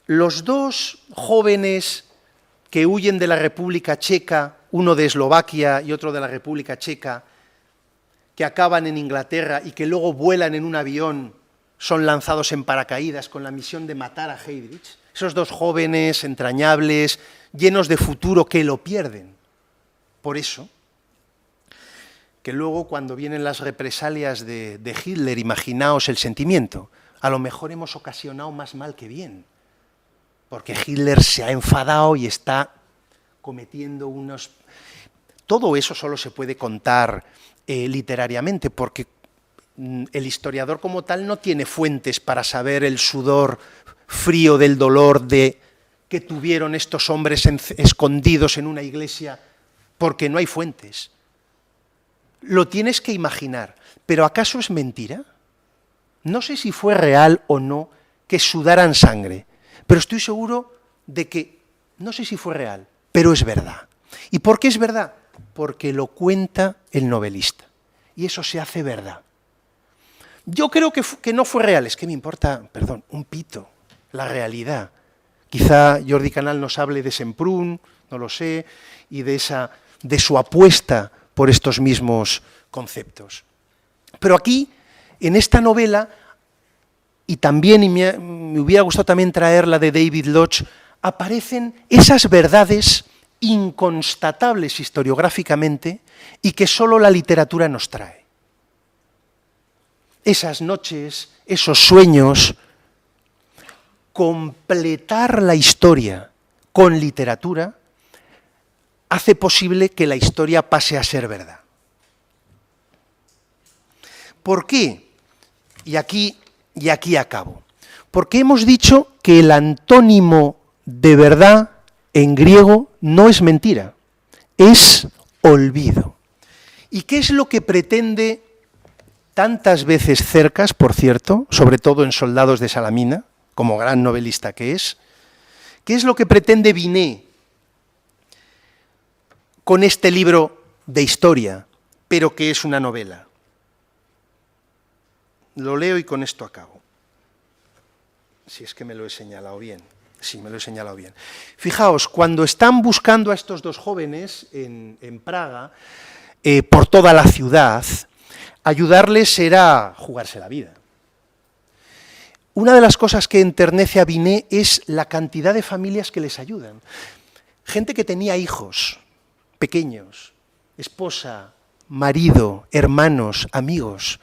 S1: los dos jóvenes que huyen de la República Checa, uno de Eslovaquia y otro de la República Checa, que acaban en Inglaterra y que luego vuelan en un avión, son lanzados en paracaídas con la misión de matar a Heydrich. Esos dos jóvenes entrañables, llenos de futuro, que lo pierden. Por eso, que luego cuando vienen las represalias de Hitler, imaginaos el sentimiento, a lo mejor hemos ocasionado más mal que bien, porque Hitler se ha enfadado y está cometiendo unos... Todo eso solo se puede contar literariamente, porque el historiador como tal no tiene fuentes para saber el sudor frío del dolor que tuvieron estos hombres escondidos en una iglesia, porque no hay fuentes. Lo tienes que imaginar, pero ¿acaso es mentira? No sé si fue real o no que sudaran sangre, pero estoy seguro de que, no sé si fue real, pero es verdad. ¿Y por qué es verdad? Porque lo cuenta el novelista, y eso se hace verdad. Yo creo que no fue real, es que me importa, perdón, un pito, la realidad. Quizá Jordi Canal nos hable de Semprún, no lo sé, y de su apuesta por estos mismos conceptos. Pero aquí, en esta novela, y también, y me hubiera gustado también traer la de David Lodge, aparecen esas verdades inconstatables historiográficamente y que solo la literatura nos trae. Esas noches, esos sueños, completar la historia con literatura hace posible que la historia pase a ser verdad. ¿Por qué? Y aquí acabo. Porque hemos dicho que el antónimo de verdad en griego no es mentira, es olvido. ¿Y qué es lo que pretende tantas veces Cercas, por cierto, sobre todo en Soldados de Salamina, como gran novelista que es. ¿Qué es lo que pretende Binet con este libro de historia, pero que es una novela? Lo leo y con esto acabo. Si es que me lo he señalado bien. Sí, me lo he señalado bien. Fijaos, cuando están buscando a estos dos jóvenes en Praga, por toda la ciudad, ayudarles era jugarse la vida. Una de las cosas que enternece a Binet es la cantidad de familias que les ayudan. Gente que tenía hijos pequeños, esposa, marido, hermanos, amigos,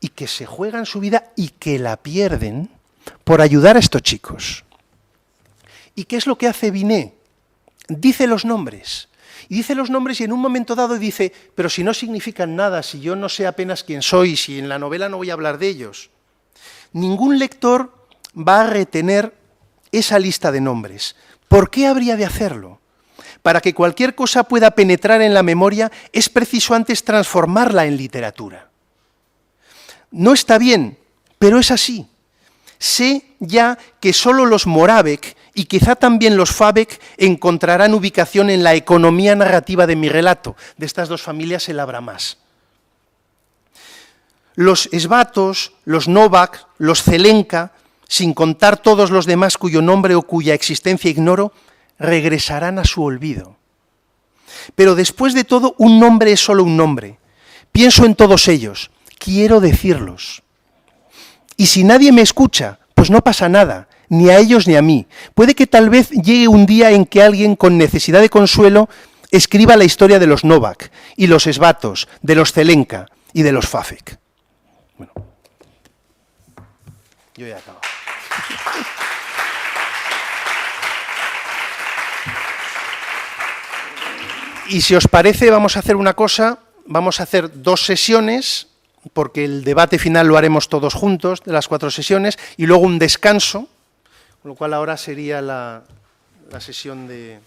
S1: y que se juegan su vida y que la pierden por ayudar a estos chicos. ¿Y qué es lo que hace Binet? Dice los nombres. Y dice los nombres y en un momento dado dice, pero si no significan nada, si yo no sé apenas quién soy, si en la novela no voy a hablar de ellos. Ningún lector va a retener esa lista de nombres. ¿Por qué habría de hacerlo? Para que cualquier cosa pueda penetrar en la memoria, es preciso antes transformarla en literatura. No está bien, pero es así. Sé ya que solo los Moravec y quizá también los Fabek encontrarán ubicación en la economía narrativa de mi relato. De estas dos familias él habrá más. Los Svatos, los Novak, los Zelenka, sin contar todos los demás cuyo nombre o cuya existencia ignoro, regresarán a su olvido. Pero después de todo, un nombre es solo un nombre. Pienso en todos ellos, quiero decirlos. Y si nadie me escucha, pues no pasa nada, ni a ellos ni a mí. Puede que tal vez llegue un día en que alguien con necesidad de consuelo escriba la historia de los Novak y los Svatos, de los Zelenka y de los Fafek. Bueno, yo ya he acabado. Y si os parece, vamos a hacer una cosa, vamos a hacer 2 sesiones, porque el debate final lo haremos todos juntos, de las 4 sesiones, y luego un descanso, con lo cual ahora sería la sesión de